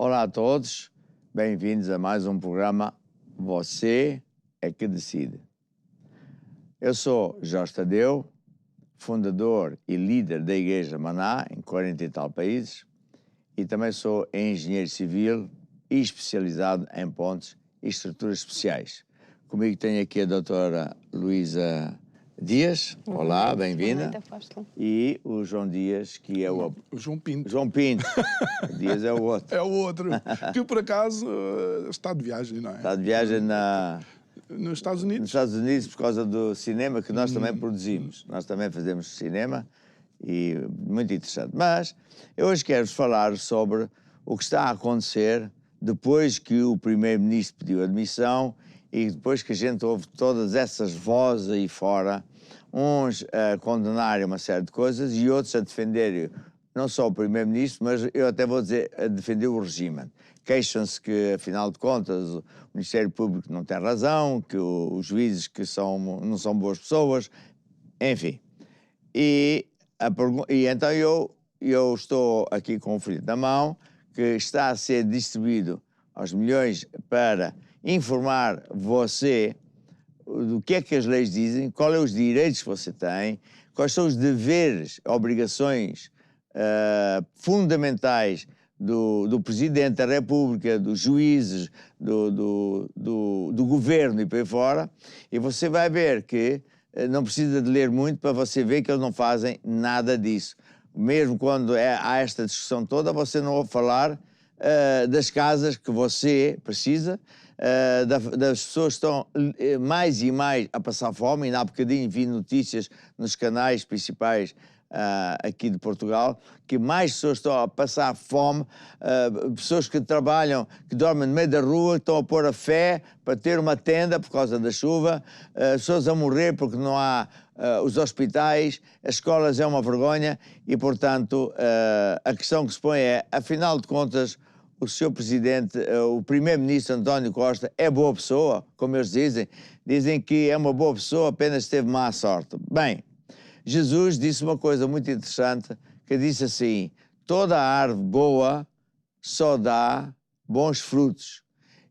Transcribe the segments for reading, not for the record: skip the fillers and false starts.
Olá a todos, bem-vindos a mais um programa Você é que Decide. Eu sou Jorge Tadeu, fundador e líder da Igreja Maná em 40 e tal países, e também sou engenheiro civil e especializado em pontes e estruturas especiais. Comigo tenho aqui a doutora Luísa Dias. Olá, bem-vinda. E o João Dias, que é o João Pinto. João Pinto. O Dias é o outro. É o outro, que por acaso está de viagem, não é? Está de viagem nos Estados Unidos. Nos Estados Unidos por causa do cinema que nós também produzimos. Nós também fazemos cinema e muito interessante. Mas eu hoje quero-vos falar sobre o que está a acontecer depois que o primeiro-ministro pediu admissão e depois que a gente ouve todas essas vozes aí fora, uns a condenarem uma série de coisas e outros a defenderem não só o primeiro-ministro, mas eu até vou dizer a defender o regime. Queixam-se que, afinal de contas, o Ministério Público não tem razão, que os juízes que não são boas pessoas, enfim. E então eu estou aqui com o folheto na mão, que está a ser distribuído aos milhões para informar você do que é que as leis dizem, quais são os direitos que você tem, quais são os deveres, obrigações fundamentais do Presidente da República, dos juízes, do Governo e por aí fora, e você vai ver que não precisa de ler muito para você ver que eles não fazem nada disso. Mesmo quando há esta discussão toda, você não ouve falar das casas que você precisa, das pessoas que estão mais e mais a passar fome. Ainda há bocadinho vi notícias nos canais principais aqui de Portugal, que mais pessoas estão a passar fome, pessoas que trabalham, que dormem no meio da rua, estão a pôr a fé para ter uma tenda por causa da chuva, pessoas a morrer porque não há os hospitais, as escolas é uma vergonha e, portanto, a questão que se põe é, afinal de contas, o Sr. Presidente, o Primeiro-Ministro António Costa é boa pessoa, como eles dizem que é uma boa pessoa, apenas teve má sorte. Bem, Jesus disse uma coisa muito interessante, que disse assim, toda árvore boa só dá bons frutos,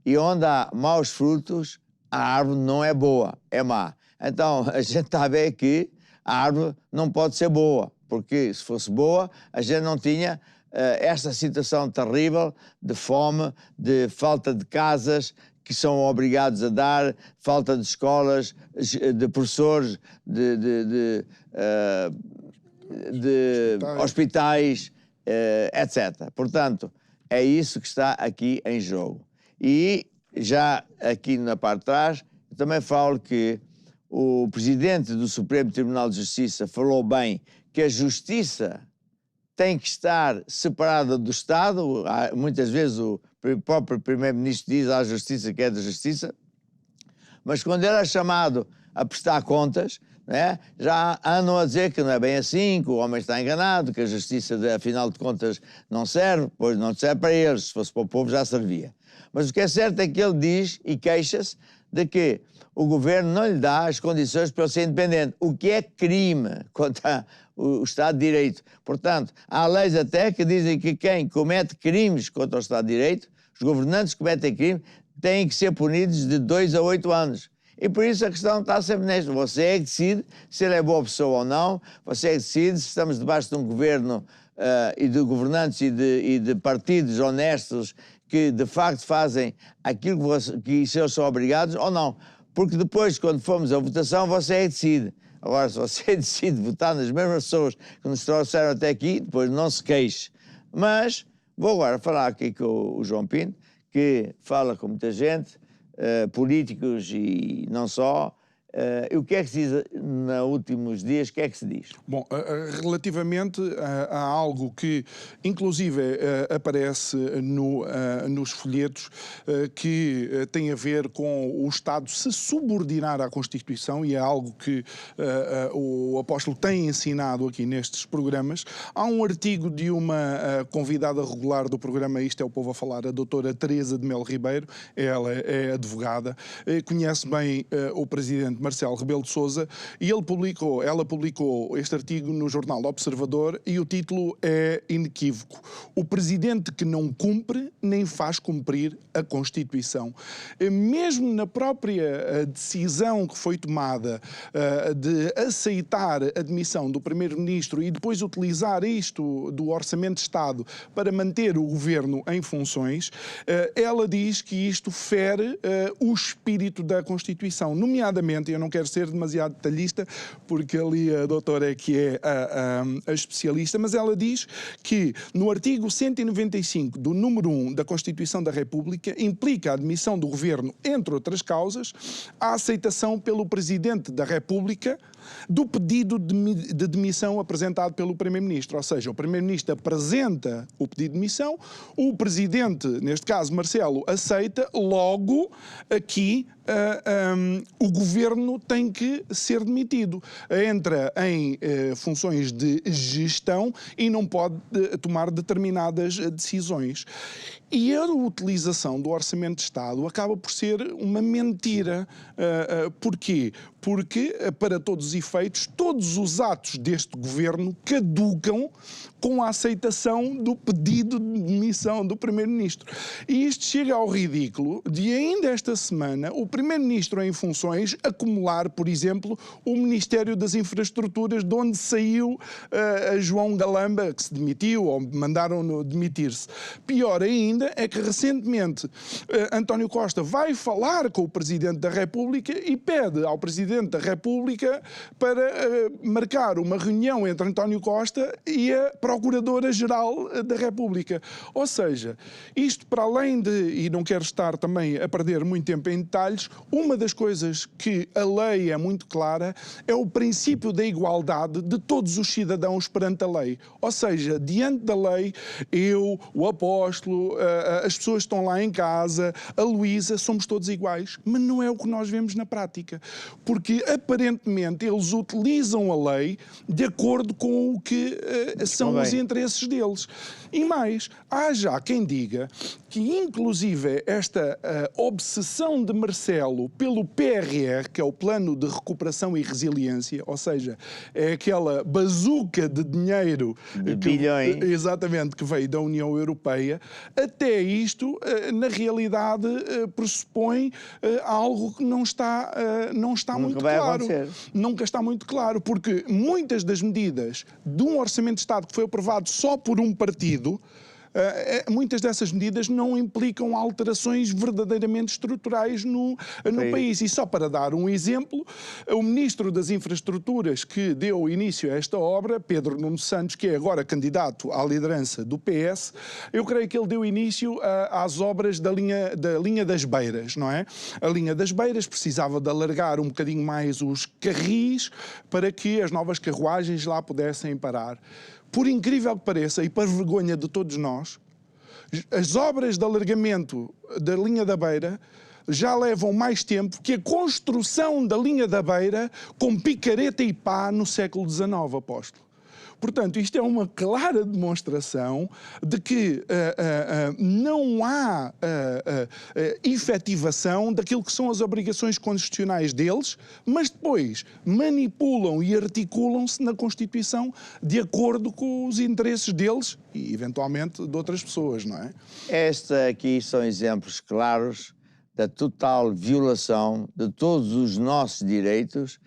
e onde há maus frutos, a árvore não é boa, é má. Então, a gente está a ver que a árvore não pode ser boa, porque se fosse boa, a gente não tinha esta situação terrível de fome, de falta de casas que são obrigados a dar, falta de escolas, de professores, de hospitais, etc. Portanto, é isso que está aqui em jogo. E já aqui na parte de trás, eu também falo que o Presidente do Supremo Tribunal de Justiça falou bem que a Justiça tem que estar separada do Estado. Muitas vezes o próprio Primeiro-Ministro diz à Justiça que é da Justiça, mas quando ele é chamado a prestar contas, né, já andam a dizer que não é bem assim, que o homem está enganado, que a Justiça, afinal de contas, não serve, pois não serve para eles, se fosse para o povo já servia. Mas o que é certo é que ele diz e queixa-se de que o governo não lhe dá as condições para ele ser independente, o que é crime contra o Estado de Direito. Portanto, há leis até que dizem que quem comete crimes contra o Estado de Direito, os governantes que cometem crimes, têm que ser punidos de 2 a 8 anos. E por isso a questão está sempre nesta. Você é que decide se ele é boa pessoa ou não, você é que decide se estamos debaixo de um governo e de governantes e de partidos honestos que de facto fazem aquilo que eles são obrigados ou não. Porque depois, quando formos à votação, você é que decide. Agora, se você decide votar nas mesmas pessoas que nos trouxeram até aqui, depois não se queixe. Mas vou agora falar aqui com o João Pinto, que fala com muita gente, políticos e não só. O que é que se diz nos últimos dias? O que é que se diz? Bom, relativamente a algo que, inclusive, aparece nos folhetos, que tem a ver com o Estado se subordinar à Constituição, e é algo que o apóstolo tem ensinado aqui nestes programas. Há um artigo de uma convidada regular do programa Isto é o Povo a Falar, a doutora Teresa de Melo Ribeiro. Ela é advogada, conhece bem o presidente Marcelo Rebelo de Sousa, e ela publicou este artigo no jornal Observador e o título é inequívoco: o presidente que não cumpre nem faz cumprir a Constituição. Mesmo na própria decisão que foi tomada de aceitar a demissão do primeiro-ministro e depois utilizar isto do Orçamento de Estado para manter o governo em funções, ela diz que isto fere o espírito da Constituição, nomeadamente, eu não quero ser demasiado detalhista, porque ali a doutora é que é a especialista, mas ela diz que no artigo 195 do número 1 da Constituição da República implica a admissão do governo, entre outras causas, a aceitação pelo Presidente da República do pedido de demissão apresentado pelo Primeiro-Ministro. Ou seja, o Primeiro-Ministro apresenta o pedido de demissão, o Presidente, neste caso Marcelo, aceita, logo aqui o Governo tem que ser demitido. Entra em funções de gestão e não pode tomar determinadas decisões. E a utilização do Orçamento de Estado acaba por ser uma mentira. Porquê? Porque, para todos os efeitos, todos os atos deste governo caducam com a aceitação do pedido de demissão do Primeiro-Ministro. E isto chega ao ridículo de, ainda esta semana, o Primeiro-Ministro em funções acumular, por exemplo, o Ministério das Infraestruturas, de onde saiu a João Galamba, que se demitiu, ou mandaram-no demitir-se. Pior ainda é que, recentemente, António Costa vai falar com o Presidente da República e pede ao Presidente da República para marcar uma reunião entre António Costa e a Procuradora-Geral da República. Ou seja, isto para além de, e não quero estar também a perder muito tempo em detalhes, uma das coisas que a lei é muito clara é o princípio da igualdade de todos os cidadãos perante a lei. Ou seja, diante da lei, eu, o apóstolo, as pessoas que estão lá em casa, a Luísa, somos todos iguais. Mas não é o que nós vemos na prática. Porque, aparentemente, eles utilizam a lei de acordo com o que são os interesses deles. E mais, há já quem diga que, inclusive, esta obsessão de Marcelo pelo PRR, que é o Plano de Recuperação e Resiliência, ou seja, é aquela bazuca de dinheiro de bilhões, exatamente, que veio da União Europeia, até isto, na realidade, pressupõe algo que não está muito claro. Nunca está muito claro, porque muitas das medidas de um Orçamento de Estado que foi aprovado só por um partido, muitas dessas medidas não implicam alterações verdadeiramente estruturais no país. E só para dar um exemplo, o Ministro das Infraestruturas que deu início a esta obra, Pedro Nuno Santos, que é agora candidato à liderança do PS, eu creio que ele deu início às obras da linha das Beiras, não é? A linha das Beiras precisava de alargar um bocadinho mais os carris para que as novas carruagens lá pudessem parar. Por incrível que pareça, e para vergonha de todos nós, as obras de alargamento da linha da Beira já levam mais tempo que a construção da linha da Beira com picareta e pá no século XIX, apóstolo. Portanto, isto é uma clara demonstração de que não há efetivação daquilo que são as obrigações constitucionais deles, mas depois manipulam e articulam-se na Constituição de acordo com os interesses deles e, eventualmente, de outras pessoas, não é? Esta aqui são exemplos claros da total violação de todos os nossos direitos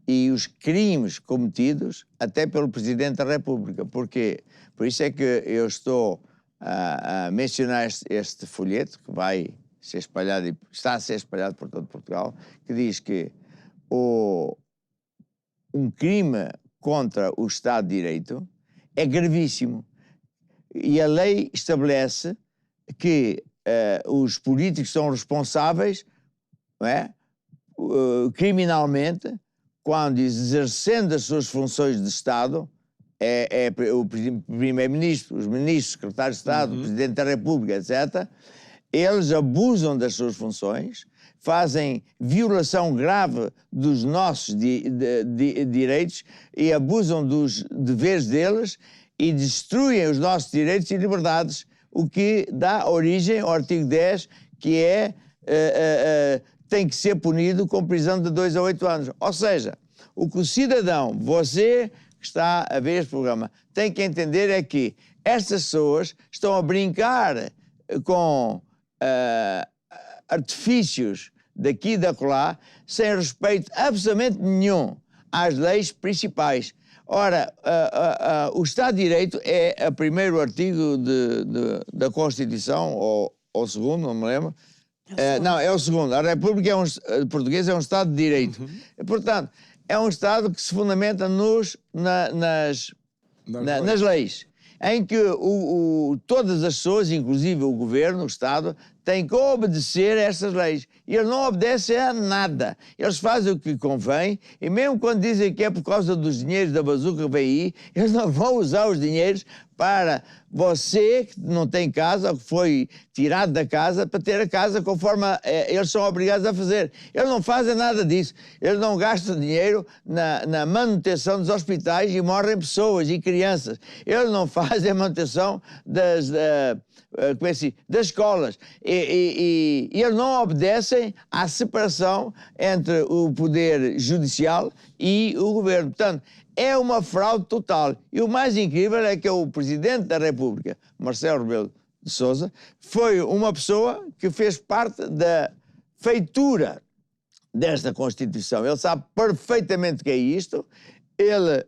e os crimes cometidos até pelo Presidente da República. Porquê? Por isso é que eu estou a mencionar este folheto que vai ser espalhado e está a ser espalhado por todo Portugal, que diz que um crime contra o Estado de Direito é gravíssimo. E a lei estabelece que os políticos são responsáveis, não é? Criminalmente, quando exercendo as suas funções de Estado, é o Primeiro-Ministro, os ministros, secretários de Estado, o Presidente da República, etc., eles abusam das suas funções, fazem violação grave dos nossos direitos e abusam dos deveres deles e destruem os nossos direitos e liberdades, o que dá origem ao artigo 10, que é tem que ser punido com prisão de 2 a 8 anos. Ou seja, o que o cidadão, você que está a ver este programa, tem que entender é que estas pessoas estão a brincar com artifícios daqui e da acolá, sem respeito absolutamente nenhum às leis principais. Ora, o Estado de Direito é o primeiro artigo da Constituição, ou o segundo, não me lembro. Não, é o segundo. A República Portuguesa é um Estado de Direito. Portanto, é um Estado que se fundamenta nas leis, em que todas as pessoas, inclusive o governo, o Estado, têm que obedecer a essas leis. E eles não obedecem a nada. Eles fazem o que convém, e mesmo quando dizem que é por causa dos dinheiros da bazuca que vem aí, eles não vão usar os dinheiros para você que não tem casa, ou que foi tirado da casa, para ter a casa conforme eles são obrigados a fazer. Eles não fazem nada disso. Eles não gastam dinheiro na manutenção dos hospitais e morrem pessoas e crianças. Eles não fazem a manutenção das escolas. E eles não obedecem à separação entre o poder judicial e o governo. Portanto, é uma fraude total. E o mais incrível é que o Presidente da República, Marcelo Rebelo de Sousa, foi uma pessoa que fez parte da feitura desta Constituição. Ele sabe perfeitamente o que é isto. Ele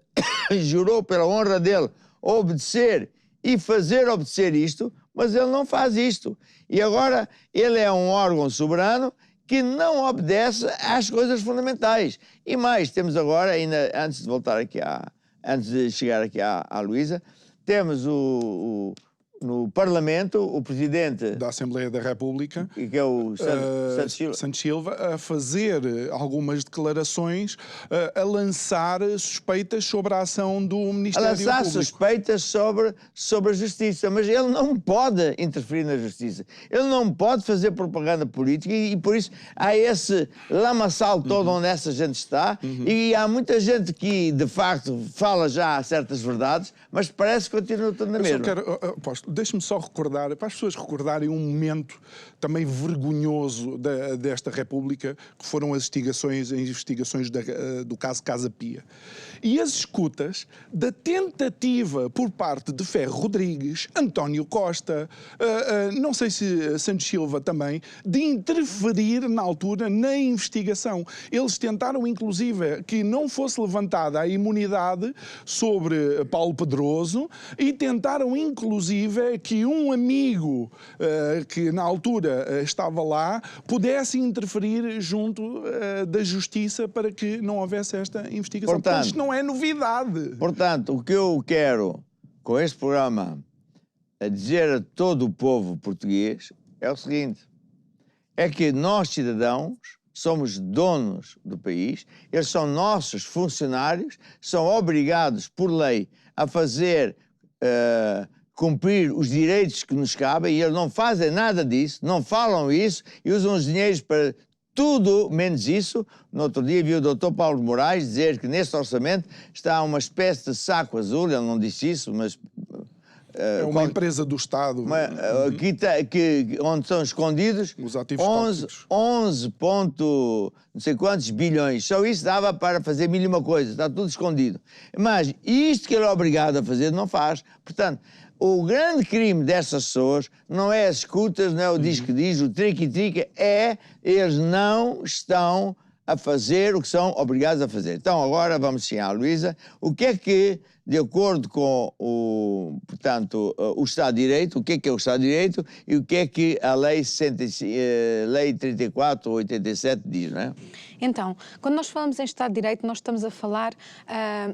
jurou pela honra dele obedecer e fazer obedecer isto, mas ele não faz isto. E agora ele é um órgão soberano que não obedece às coisas fundamentais. E mais, temos agora, ainda antes de chegar aqui à Luísa, temos no Parlamento o Presidente da Assembleia da República, que é o Santos Silva, a fazer algumas declarações, a lançar suspeitas sobre a ação do Ministério Público. A lançar suspeitas sobre a Justiça, mas ele não pode interferir na Justiça. Ele não pode fazer propaganda política e por isso há esse lamaçal todo onde essa gente está e há muita gente que, de facto, fala já certas verdades, mas parece que continua tudo na mesma. Deixe-me só recordar, para as pessoas recordarem um momento também vergonhoso desta República, que foram as investigações do caso Casa Pia. E as escutas da tentativa por parte de Ferro Rodrigues, António Costa, não sei se Santos Silva também, de interferir na altura na investigação. Eles tentaram, inclusive, que não fosse levantada a imunidade sobre Paulo Pedroso e tentaram, inclusive, que um amigo que na altura estava lá pudesse interferir junto da Justiça para que não houvesse esta investigação. Portanto, isto não é novidade. Portanto, o que eu quero com este programa dizer a todo o povo português é o seguinte: é que nós, cidadãos, somos donos do país, eles são nossos funcionários, são obrigados por lei a fazer cumprir os direitos que nos cabem e eles não fazem nada disso, não falam isso e usam os dinheiros para tudo menos isso. No outro dia vi o Dr. Paulo Moraes dizer que neste orçamento está uma espécie de saco azul, ele não disse isso, mas... é uma empresa do Estado. Onde são escondidos os ativos 11 ponto não sei quantos bilhões. Só isso dava para fazer mil e uma coisa, está tudo escondido. Mas isto que ele é obrigado a fazer não faz. Portanto, o grande crime dessas pessoas não é as escutas, não é o diz que diz, o trique-trique, eles não estão a fazer o que são obrigados a fazer. Então, agora vamos sim à Luísa. O que é que, de acordo com o Estado de Direito, o que é o Estado de Direito e o que é que a Lei 34 ou 87 diz, não é? Então, quando nós falamos em Estado de Direito, nós estamos a falar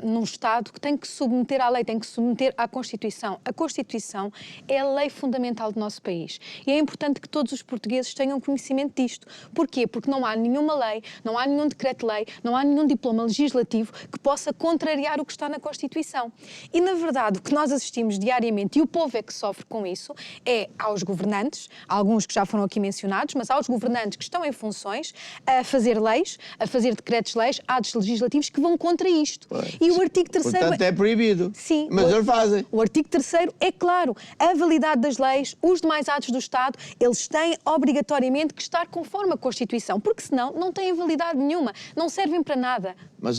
num Estado que tem que submeter à lei, tem que submeter à Constituição. A Constituição é a lei fundamental do nosso país. E é importante que todos os portugueses tenham conhecimento disto. Porquê? Porque não há nenhuma lei, não há nenhum decreto-lei, não há nenhum diploma legislativo que possa contrariar o que está na Constituição. Constituição. E, na verdade, o que nós assistimos diariamente, e o povo é que sofre com isso, é aos governantes, alguns que já foram aqui mencionados, mas aos governantes que estão em funções, a fazer leis, a fazer decretos-leis, atos legislativos que vão contra isto. Pois. E o artigo 3º... Portanto, é proibido. Sim. Mas eles fazem. O artigo 3º é claro, a validade das leis, os demais atos do Estado, eles têm obrigatoriamente que estar conforme a Constituição, porque senão não têm validade nenhuma, não servem para nada. Mas,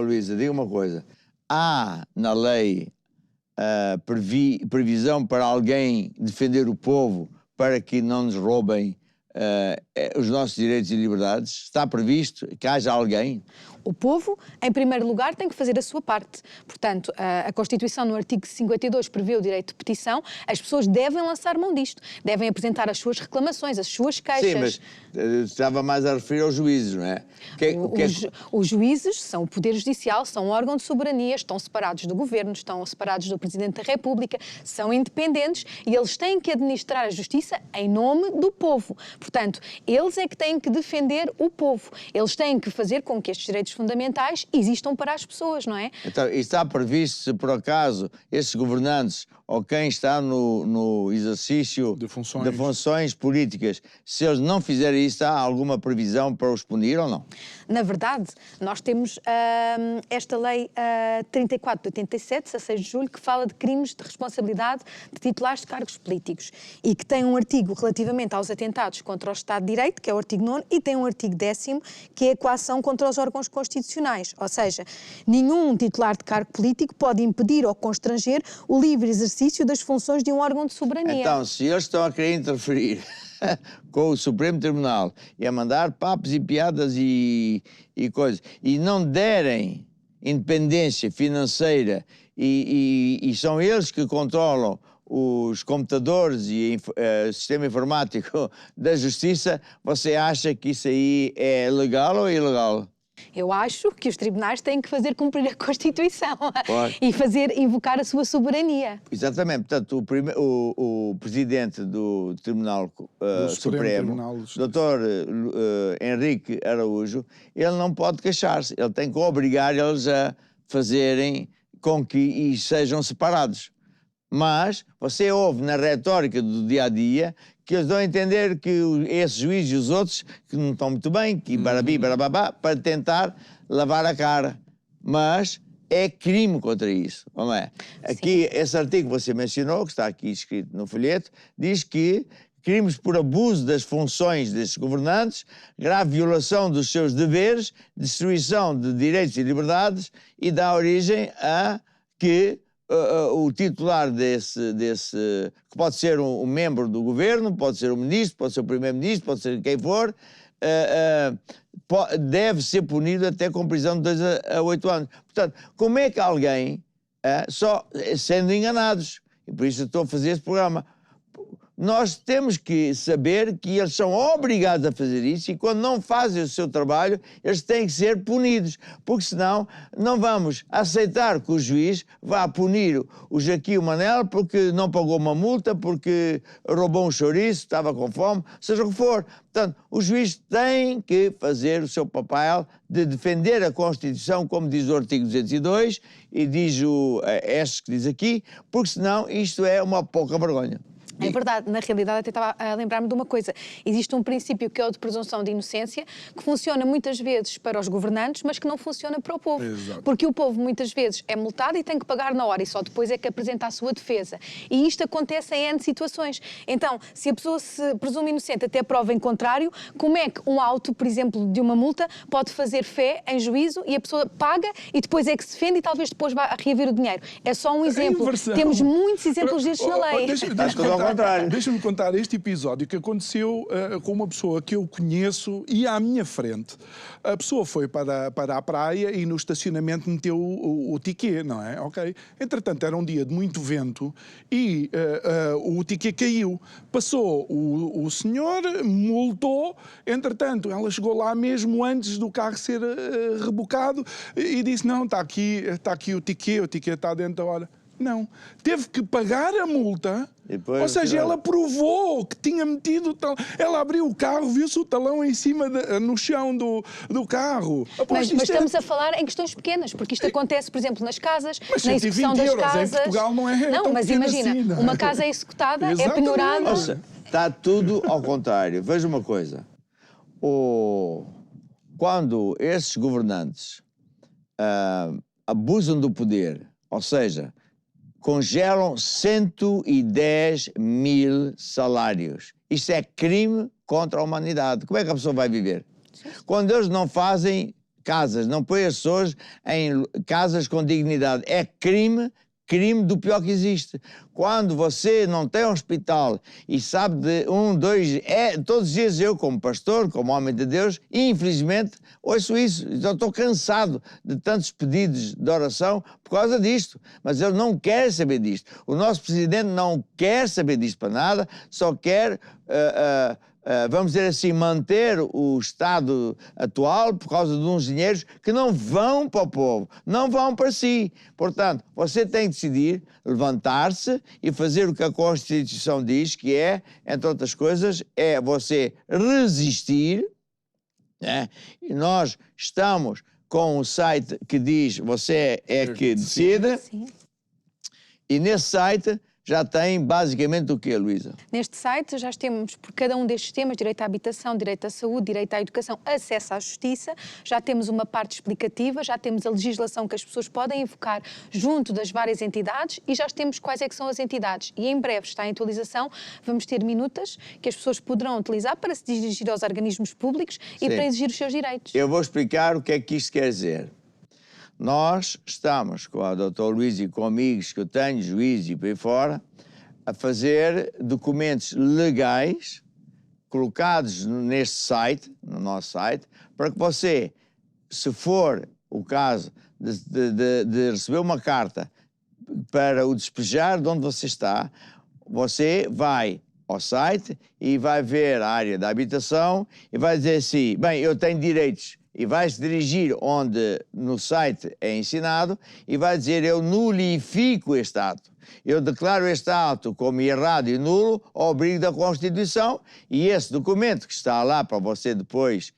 Luísa, diga uma coisa. Há na lei previsão para alguém defender o povo para que não nos roubem os nossos direitos e liberdades? Está previsto que haja alguém? O povo, em primeiro lugar, tem que fazer a sua parte. Portanto, a Constituição, no artigo 52, prevê o direito de petição. As pessoas devem lançar mão disto, devem apresentar as suas reclamações, as suas queixas. Sim, mas estava mais a referir aos juízes, não é? Os juízes são o Poder Judicial, são um órgão de soberania, estão separados do Governo, estão separados do Presidente da República, são independentes e eles têm que administrar a justiça em nome do povo. Portanto, eles é que têm que defender o povo. Eles têm que fazer com que estes direitos fundamentais existam para as pessoas, não é? Então, está previsto, se por acaso, esses governantes ou quem está no exercício de funções políticas, se eles não fizerem isso, há alguma previsão para os punir ou não? Na verdade, nós temos esta lei 34 de 87, 16 de julho, que fala de crimes de responsabilidade de titulares de cargos políticos e que tem um artigo relativamente aos atentados contra o Estado de Direito, que é o artigo 9º, e tem um artigo 10º, que é a coação contra os órgãos constitucionais. Ou seja, nenhum titular de cargo político pode impedir ou constranger o livre exercício das funções de um órgão de soberania. Então, se eles estão a querer interferir com o Supremo Tribunal e a mandar papos e piadas e coisas, e não derem independência financeira e são eles que controlam os computadores e o sistema informático da Justiça, você acha que isso aí é legal ou ilegal? Eu acho que os tribunais têm que fazer cumprir a Constituição Claro. e invocar a sua soberania. Exatamente. Portanto, o presidente do Tribunal Supremo, Dr. Henrique Araújo, ele não pode queixar-se. Ele tem que obrigar eles a fazerem com que sejam separados. Mas você ouve na retórica do dia-a-dia que eles dão a entender que esses juízes e os outros que não estão muito bem, que barabi, barababá, para tentar lavar a cara. Mas é crime contra isso, não é? Aqui, esse artigo que você mencionou, que está aqui escrito no folheto, diz que crimes por abuso das funções destes governantes, grave violação dos seus deveres, destruição de direitos e liberdades e dá origem a que o titular que pode ser um membro do governo, pode ser o ministro, pode ser o primeiro-ministro, pode ser quem for, deve ser punido até com prisão de 2 a 8 anos. Portanto, como é que alguém, só sendo enganados, e por isso estou a fazer este programa, nós temos que saber que eles são obrigados a fazer isso e quando não fazem o seu trabalho, eles têm que ser punidos, porque senão não vamos aceitar que o juiz vá punir o Jaquim Manel porque não pagou uma multa, porque roubou um chouriço, estava com fome, seja o que for. Portanto, o juiz tem que fazer o seu papel de defender a Constituição, como diz o artigo 202 e diz este que diz aqui, porque senão isto é uma pouca vergonha. É verdade, na realidade até estava a lembrar-me de uma coisa. Existe um princípio que é o de presunção de inocência, que funciona muitas vezes para os governantes, mas que não funciona para o povo. Exato. Porque o povo muitas vezes é multado e tem que pagar na hora e só depois é que apresenta a sua defesa. E isto acontece em N situações. Então, se a pessoa se presume inocente até prova em contrário, como é que um auto, por exemplo, de uma multa, pode fazer fé em juízo e a pessoa paga e depois é que se defende e talvez depois vá reaver o dinheiro? É só um exemplo. Temos muitos exemplos destes na lei. Deixa-me contar este episódio que aconteceu com uma pessoa que eu conheço e à minha frente. A pessoa foi para a praia e no estacionamento meteu o tiquê, não é? Ok. Entretanto, era um dia de muito vento e o tiquê caiu. Passou o senhor, multou. Entretanto, ela chegou lá mesmo antes do carro ser rebocado e disse, não, está aqui o tiquê está dentro da hora. Não. Teve que pagar a multa. Depois, ou seja, ela provou que tinha metido o talão. Ela abriu o carro, viu-se o talão em cima, no chão do carro. Mas estamos a falar em questões pequenas, porque isto acontece, por exemplo, nas casas, mas na execução das casas. Em Portugal não é não, tão mas imagina, assim, não é? uma casa é executada, é penhorada. Nossa, está tudo ao contrário. Veja uma coisa. Quando esses governantes abusam do poder, ou seja, congelam 110 mil salários. Isto é crime contra a humanidade. Como é que a pessoa vai viver? Quando eles não fazem casas, não põem as pessoas em casas com dignidade, é crime do pior que existe. Quando você não tem hospital e sabe de todos os dias eu, como pastor, como homem de Deus, infelizmente, ouço isso. Eu estou cansado de tantos pedidos de oração por causa disto. Mas ele não quer saber disto. O nosso presidente não quer saber disto para nada, só quer... vamos dizer assim, manter o Estado atual por causa de uns dinheiros que não vão para o povo, não vão para si. Portanto, você tem que decidir, levantar-se e fazer o que a Constituição diz, que é, entre outras coisas, é você resistir, né? E nós estamos com um site que diz, você é que decide, Sim. E nesse site... já tem basicamente o quê, Luísa? Neste site já temos, por cada um destes temas, direito à habitação, direito à saúde, direito à educação, acesso à justiça, já temos uma parte explicativa, já temos a legislação que as pessoas podem invocar junto das várias entidades e já temos quais é que são as entidades. E em breve está em atualização, vamos ter minutas que as pessoas poderão utilizar para se dirigir aos organismos públicos e para exigir os seus direitos. Eu vou explicar o que é que isto quer dizer. Nós estamos com a Dr. Luís e com amigos que eu tenho, juízes e por aí fora, a fazer documentos legais colocados neste site, no nosso site, para que você, se for o caso de receber uma carta para o despejar de onde você está, você vai ao site e vai ver a área da habitação e vai dizer assim, bem, eu tenho direitos, e vai se dirigir onde no site é ensinado e vai dizer, eu nulifico este ato. Eu declaro este ato como errado e nulo ao abrigo da Constituição e esse documento que está lá para você depois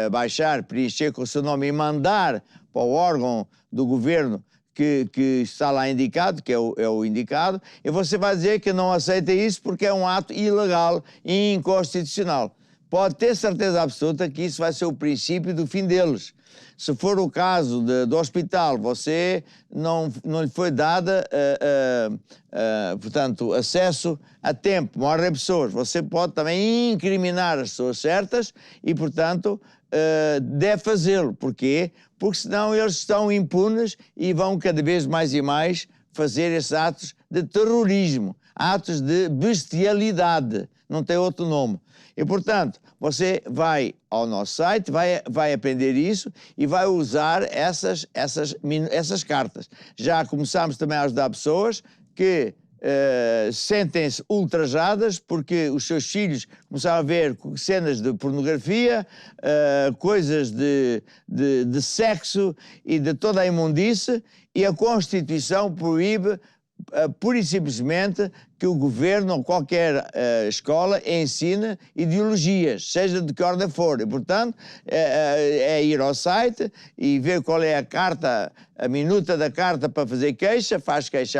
baixar, preencher com o seu nome e mandar para o órgão do governo que está lá indicado, que é o indicado, e você vai dizer que não aceita isso porque é um ato ilegal e inconstitucional. Pode ter certeza absoluta que isso vai ser o princípio do fim deles. Se for o caso do hospital, você não lhe foi dada, portanto, acesso a tempo, morrem pessoas. Você pode também incriminar as pessoas certas e, portanto, deve fazê-lo. Porquê? Porque senão eles estão impunes e vão cada vez mais e mais fazer esses atos de terrorismo, atos de bestialidade, não tem outro nome. E, portanto, você vai ao nosso site, vai aprender isso e vai usar essas cartas. Já começamos também a ajudar pessoas que sentem-se ultrajadas porque os seus filhos começaram a ver cenas de pornografia, coisas de sexo e de toda a imundície, e a Constituição proíbe pura e simplesmente que o governo ou qualquer escola ensine ideologias, seja de que ordem for. E, portanto, é ir ao site e ver qual é a carta, a minuta da carta para fazer queixa, faz queixa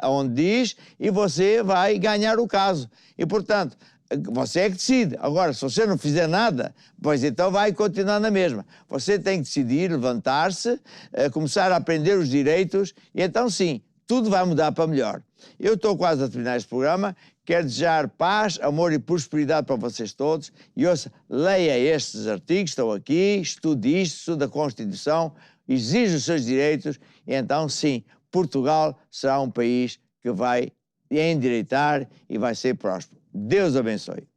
onde diz e você vai ganhar o caso. E, portanto, você é que decide. Agora, se você não fizer nada, pois então vai continuar na mesma. Você tem que decidir, levantar-se, começar a aprender os direitos e então sim, tudo vai mudar para melhor. Eu estou quase a terminar este programa, quero desejar paz, amor e prosperidade para vocês todos e ouça, leia estes artigos, estão aqui, estude isto, estude a Constituição, exija os seus direitos e então sim, Portugal será um país que vai endireitar e vai ser próspero. Deus abençoe.